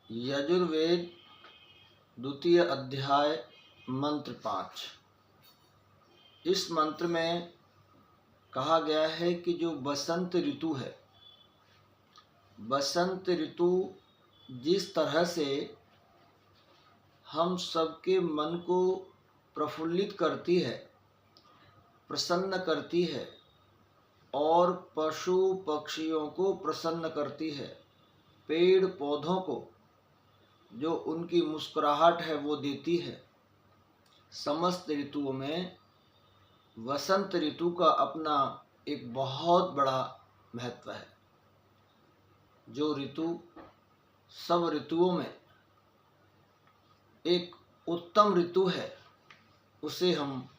यजुर्वेद द्वितीय अध्याय मंत्र 5। इस मंत्र में कहा गया है कि जो बसंत ऋतु है, बसंत ऋतु जिस तरह से हम सबके मन को प्रफुल्लित करती है, प्रसन्न करती है और पशु पक्षियों को प्रसन्न करती है, पेड़ पौधों को जो उनकी मुस्कुराहट है वो देती है, समस्त ऋतुओं में वसंत ऋतु का अपना एक बहुत बड़ा महत्व है। जो ऋतु सब ऋतुओं में एक उत्तम ऋतु है, उसे हम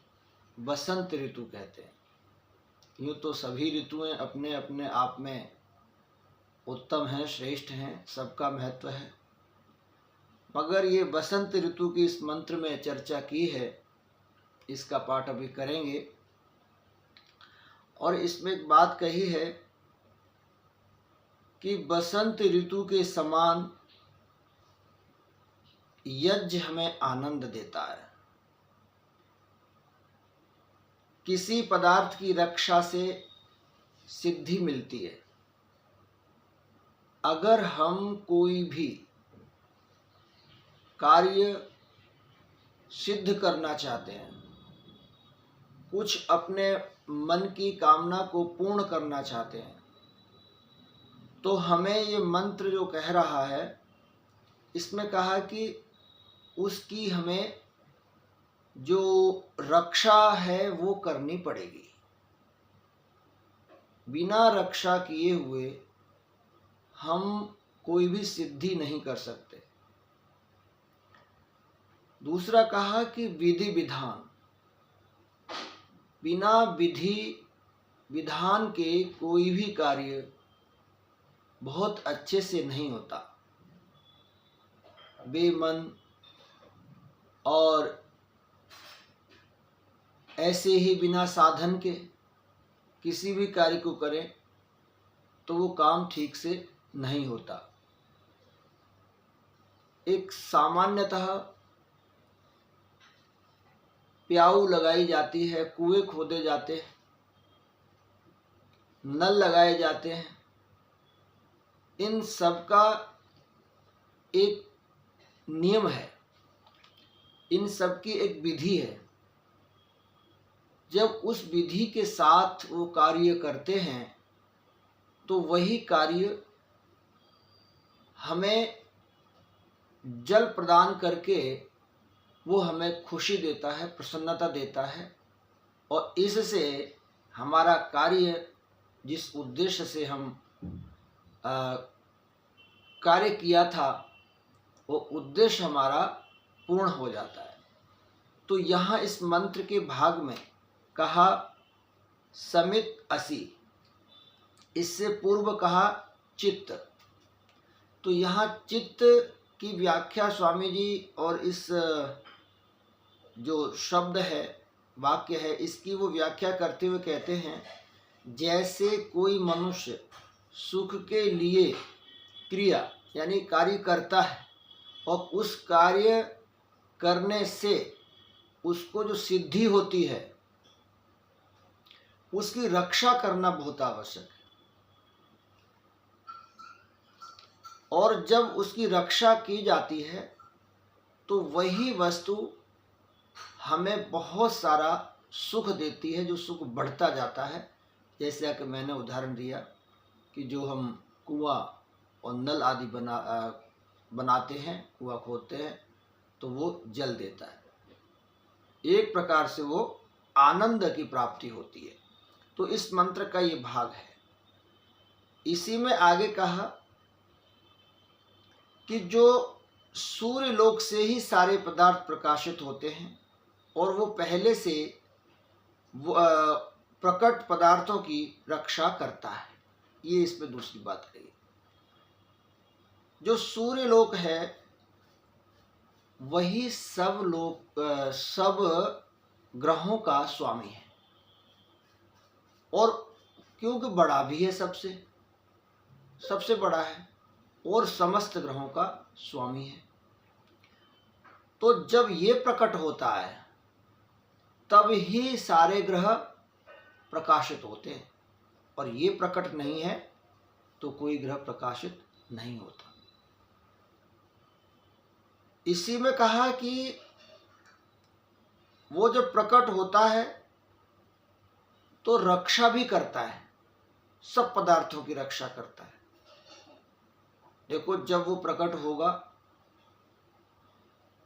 बसंत ऋतु कहते हैं। यूँ तो सभी ऋतुएं अपने अपने आप में उत्तम हैं, श्रेष्ठ हैं, सबका महत्व है, मगर ये बसंत ऋतु की इस मंत्र में चर्चा की है, इसका पाठ अभी करेंगे। और इसमें एक बात कही है कि बसंत ऋतु के समान यज्ञ हमें आनंद देता है। किसी पदार्थ की रक्षा से सिद्धि मिलती है। अगर हम कोई भी कार्य सिद्ध करना चाहते हैं, कुछ अपने मन की कामना को पूर्ण करना चाहते हैं, तो हमें ये मंत्र जो कह रहा है, इसमें कहा कि उसकी हमें जो रक्षा है वो करनी पड़ेगी। बिना रक्षा किए हुए हम कोई भी सिद्धि नहीं कर सकते। दूसरा कहा कि विधि विधान, बिना विधि विधान के कोई भी कार्य बहुत अच्छे से नहीं होता। बेमन और ऐसे ही बिना साधन के किसी भी कार्य को करें तो वो काम ठीक से नहीं होता। एक सामान्यतः प्याऊ लगाई जाती है, कुएं खोदे जाते हैं, नल लगाए जाते हैं, इन सब का एक नियम है, इन सब की एक विधि है। जब उस विधि के साथ वो कार्य करते हैं तो वही कार्य हमें जल प्रदान करके वो हमें खुशी देता है, प्रसन्नता देता है, और इससे हमारा कार्य, जिस उद्देश्य से हम कार्य किया था, वो उद्देश्य हमारा पूर्ण हो जाता है। तो यहाँ इस मंत्र के भाग में कहा समित असि, इससे पूर्व कहा चित्त। तो यहाँ चित्त की व्याख्या स्वामी जी और इस जो शब्द है, वाक्य है, इसकी वो व्याख्या करते हुए कहते हैं, जैसे कोई मनुष्य सुख के लिए क्रिया यानी कार्य करता है और उस कार्य करने से उसको जो सिद्धि होती है, उसकी रक्षा करना बहुत आवश्यक है। और जब उसकी रक्षा की जाती है तो वही वस्तु हमें बहुत सारा सुख देती है, जो सुख बढ़ता जाता है। जैसे कि मैंने उदाहरण दिया कि जो हम कुआं और नल आदि बनाते हैं, कुआं खोदते हैं, तो वो जल देता है। एक प्रकार से वो आनंद की प्राप्ति होती है। तो इस मंत्र का ये भाग है। इसी में आगे कहा कि जो सूर्य लोक से ही सारे पदार्थ प्रकाशित होते हैं और वो पहले से प्रकट पदार्थों की रक्षा करता है। ये इसमें दूसरी बात कही। जो सूर्य लोक है वही सब ग्रहों का स्वामी है, और क्योंकि बड़ा भी है, सबसे बड़ा है, और समस्त ग्रहों का स्वामी है। तो जब ये प्रकट होता है तब ही सारे ग्रह प्रकाशित होते हैं, और ये प्रकट नहीं है तो कोई ग्रह प्रकाशित नहीं होता। इसी में कहा कि वो जब प्रकट होता है तो रक्षा भी करता है, सब पदार्थों की रक्षा करता है। देखो, जब वो प्रकट होगा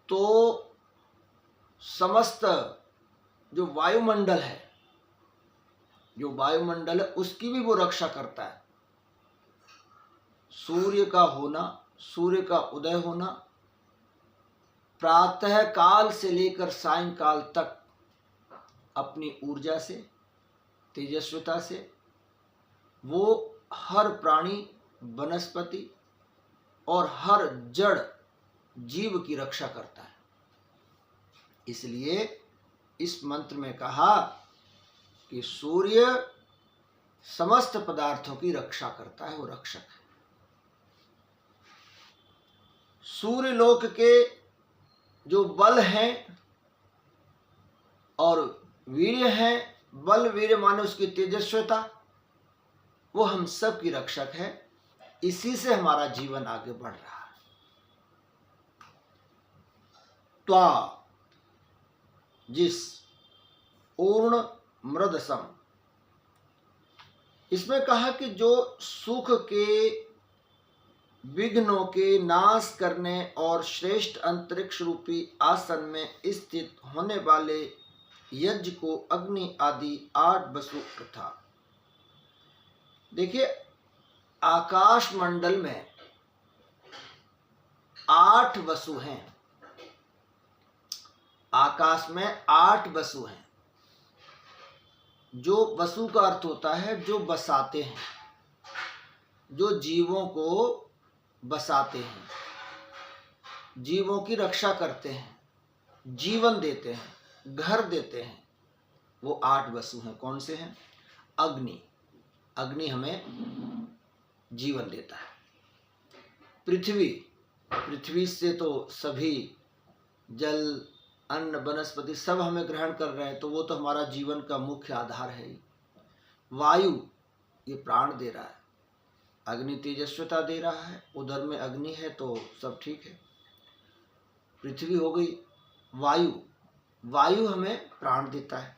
तो समस्त जो वायुमंडल है, उसकी भी वो रक्षा करता है। सूर्य का होना, सूर्य का उदय होना, प्रातः काल से लेकर सायंकाल तक अपनी ऊर्जा से, तेजस्विता से वो हर प्राणी, वनस्पति और हर जड़ जीव की रक्षा करता है। इसलिए इस मंत्र में कहा कि सूर्य समस्त पदार्थों की रक्षा करता है, वो रक्षक है। सूर्य लोक के जो बल हैं और वीर्य हैं, बल वीर्य माने उसकी तेजस्विता, वो हम सब की रक्षक है। इसी से हमारा जीवन आगे बढ़ रहा है। त्वा, जिस, पूर्ण मृद सम, इसमें कहा कि जो सुख के विघ्नों के नाश करने और श्रेष्ठ अंतरिक्ष रूपी आसन में स्थित होने वाले यज्ञ को अग्नि आदि 8 वसु प्रथा। देखिए, आकाश मंडल में 8 वसु हैं। आकाश में 8 वसु हैं। जो वसु का अर्थ होता है जो बसाते हैं, जो जीवों को बसाते हैं, जीवों की रक्षा करते हैं, जीवन देते हैं, घर देते हैं, वो 8 वसु हैं। कौन से हैं? अग्नि, अग्नि हमें जीवन देता है। पृथ्वी, पृथ्वी से तो सभी जल, अन्न, वनस्पति सब हमें ग्रहण कर रहे हैं, तो वो तो हमारा जीवन का मुख्य आधार है ही। वायु, ये प्राण दे रहा है। अग्नि तेजस्विता दे रहा है, उधर में अग्नि है तो सब ठीक है। पृथ्वी हो गई। वायु, वायु हमें प्राण देता है।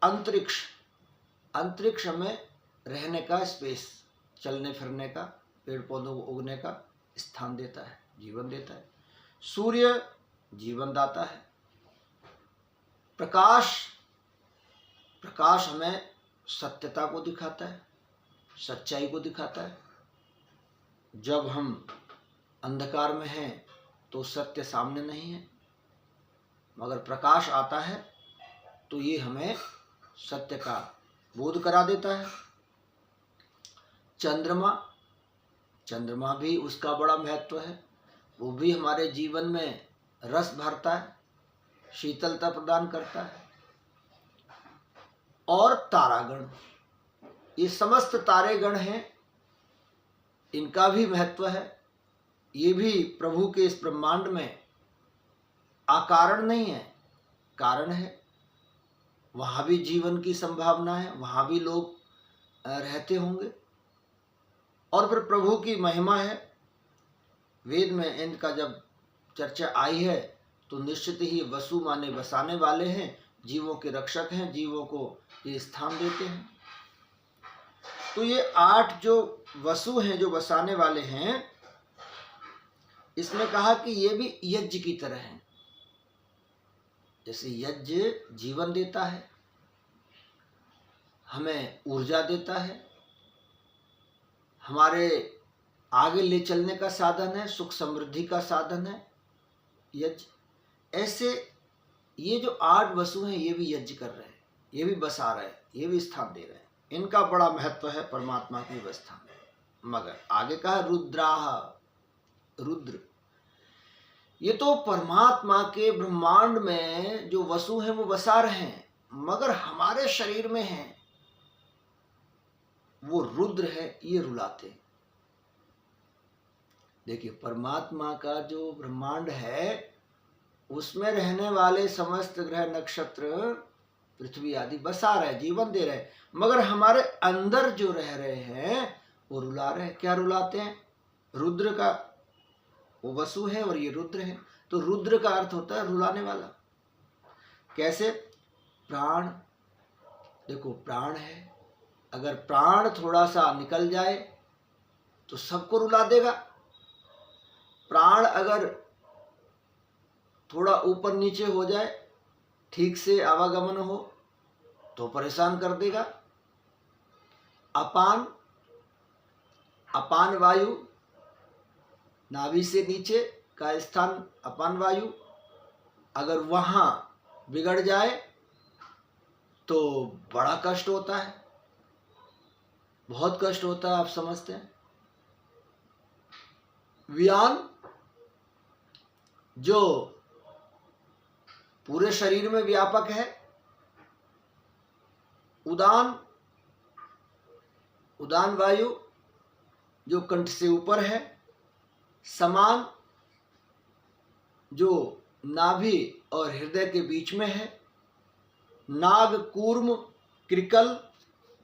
अंतरिक्ष, अंतरिक्ष हमें रहने का स्पेस, चलने फिरने का, पेड़ पौधों को उगने का स्थान देता है, जीवन देता है। सूर्य जीवन दाता है। प्रकाश, प्रकाश हमें सत्यता को दिखाता है, सच्चाई को दिखाता है। जब हम अंधकार में हैं तो सत्य सामने नहीं है, मगर प्रकाश आता है तो ये हमें सत्य का बोध करा देता है। चंद्रमा, चंद्रमा भी उसका बड़ा महत्व है। वो भी हमारे जीवन में रस भरता है, शीतलता प्रदान करता है। और तारागण, ये समस्त तारेगण हैं, इनका भी महत्व है। ये भी प्रभु के इस ब्रह्मांड में अकारण नहीं है, कारण है। वहाँ भी जीवन की संभावना है, वहाँ भी लोग रहते होंगे। और फिर प्रभु की महिमा है। वेद में इनका जब चर्चा आई है तो निश्चित ही वसु माने बसाने वाले हैं, जीवों के रक्षक हैं, जीवों को ये स्थान देते हैं। तो ये 8 जो वसु हैं, जो बसाने वाले हैं, इसमें कहा कि ये भी यज्ञ की तरह हैं। जैसे यज्ञ जीवन देता है, हमें ऊर्जा देता है, हमारे आगे ले चलने का साधन है, सुख समृद्धि का साधन है यज्ञ। ऐसे ये जो 8 वसु हैं ये भी यज्ञ कर रहे हैं, ये भी बसा रहे हैं, ये भी स्थान दे रहे हैं। इनका बड़ा महत्व है परमात्मा की व्यवस्था में। मगर आगे कहा रुद्राह, रुद्र, ये तो परमात्मा के ब्रह्मांड में जो वसु हैं वो बसा रहे हैं, मगर हमारे शरीर में हैं वो रुद्र है, ये रुलाते। देखिए, परमात्मा का जो ब्रह्मांड है उसमें रहने वाले समस्त ग्रह नक्षत्र पृथ्वी आदि बसा रहे, जीवन दे रहे, मगर हमारे अंदर जो रह रहे हैं वो रुला रहे हैं। क्या रुलाते हैं? रुद्र का, वो वसु है और ये रुद्र है, तो रुद्र का अर्थ होता है रुलाने वाला। कैसे? प्राण, देखो प्राण है, अगर प्राण थोड़ा सा निकल जाए तो सबको रुला देगा। प्राण अगर थोड़ा ऊपर नीचे हो जाए, ठीक से आवागमन हो तो परेशान कर देगा। अपान, अपान वायु, नाभि से नीचे का स्थान अपान वायु, अगर वहां बिगड़ जाए तो बड़ा कष्ट होता है, बहुत कष्ट होता है, आप समझते हैं। व्यान, जो पूरे शरीर में व्यापक है। उदान, उदान वायु जो कंठ से ऊपर है। समान, जो नाभि और हृदय के बीच में है। नाग, कूर्म, कृकल,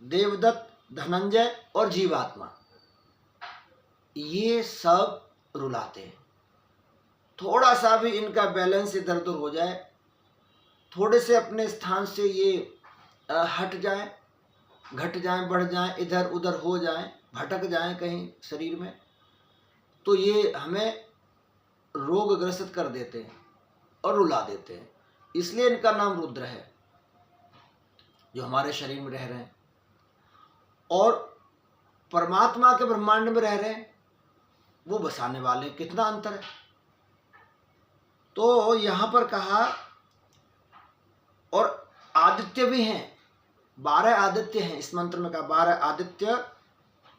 देवदत्त, धनंजय और जीवात्मा, ये सब रुलाते हैं। थोड़ा सा भी इनका बैलेंस इधर उधर हो जाए, थोड़े से अपने स्थान से ये हट जाए, घट जाए, बढ़ जाए, इधर उधर हो जाए, भटक जाए कहीं शरीर में, तो ये हमें रोग ग्रसित कर देते हैं और रुला देते हैं। इसलिए इनका नाम रुद्र है, जो हमारे शरीर में रह रहे हैं। और परमात्मा के ब्रह्मांड में रह रहे हैं, वो बसाने वाले। कितना अंतर है। तो यहां पर कहा, और आदित्य भी हैं, 12 आदित्य हैं इस मंत्र में कहा। 12 आदित्य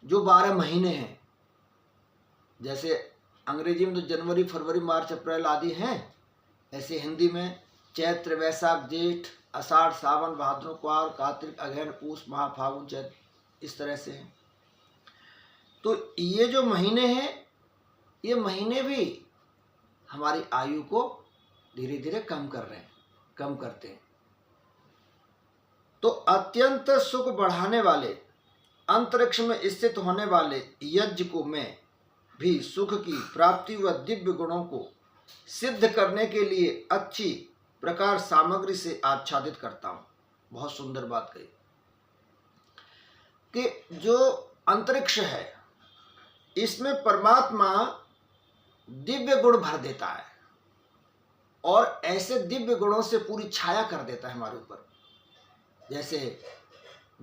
जो 12 महीने हैं, जैसे अंग्रेजी में तो जनवरी, फरवरी, मार्च, अप्रैल आदि हैं, ऐसे हिंदी में चैत्र, वैशाख, जेठ, आषाढ़, सावन, भाद्रो, क्वार, कार्तिक, अगहन, पूस, माह, फागुन, चैत, इस तरह से हैं। तो ये जो महीने हैं, ये महीने भी हमारी आयु को धीरे धीरे कम कर रहे हैं, कम करते हैं। तो अत्यंत सुख बढ़ाने वाले, अंतरिक्ष में स्थित होने वाले यज्ञ को मैं भी सुख की प्राप्ति व दिव्य गुणों को सिद्ध करने के लिए अच्छी प्रकार सामग्री से आच्छादित करता हूं। बहुत सुंदर बात कही कि जो अंतरिक्ष है, इसमें परमात्मा दिव्य गुण भर देता है और ऐसे दिव्य गुणों से पूरी छाया कर देता है हमारे ऊपर। जैसे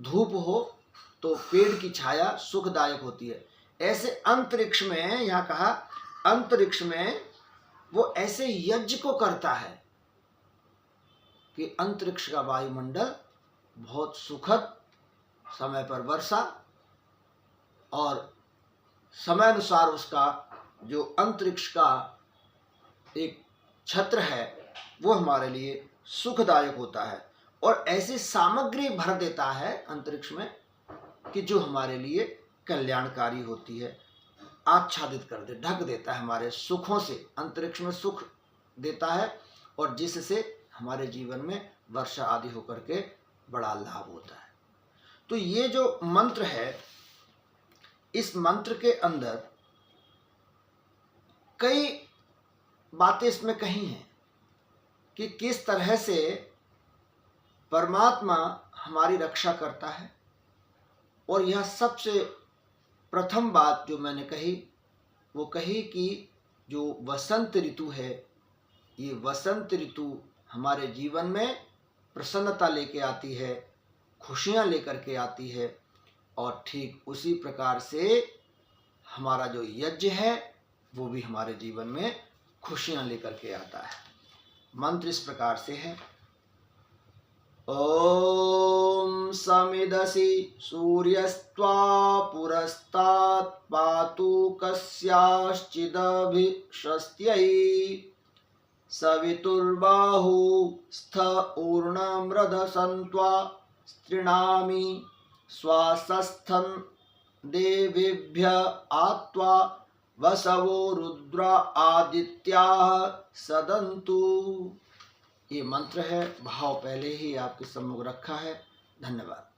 धूप हो तो पेड़ की छाया सुखदायक होती है, ऐसे अंतरिक्ष में, यहाँ कहा अंतरिक्ष में वो ऐसे यज्ञ को करता है कि अंतरिक्ष का वायुमंडल बहुत सुखद, समय पर वर्षा और समय अनुसार उसका जो अंतरिक्ष का एक छत्र है वो हमारे लिए सुखदायक होता है। और ऐसी सामग्री भर देता है अंतरिक्ष में कि जो हमारे लिए कल्याणकारी होती है, आच्छादित कर दे, ढक देता है हमारे सुखों से। अंतरिक्ष में सुख देता है और जिससे हमारे जीवन में वर्षा आदि होकर के बड़ा लाभ होता है। तो ये जो मंत्र है, इस मंत्र के अंदर कई बातें इसमें कही हैं कि किस तरह से परमात्मा हमारी रक्षा करता है। और यह सबसे प्रथम बात जो मैंने कही, वो कही कि जो वसंत ऋतु है, ये वसंत ऋतु हमारे जीवन में प्रसन्नता लेके आती है, खुशियाँ लेकर के आती है। और ठीक उसी प्रकार से हमारा जो यज्ञ है वो भी हमारे जीवन में खुशियाँ लेकर के आता है। मंत्र इस प्रकार से है। ओम समिदसि सूर्यस्त्वा पुरस्तात् पातु कस्याश्चिदभिषस्त्यै सवितुर्बाहु स्थ ऊर्णमृधसन्त्वा स्त्रीणामि स्वासस्थं देवेभ्य आत्वा वसवो रुद्र आदित्या सदन्तु। ये मंत्र है, भाव पहले ही आपके सम्मुख रखा है। धन्यवाद।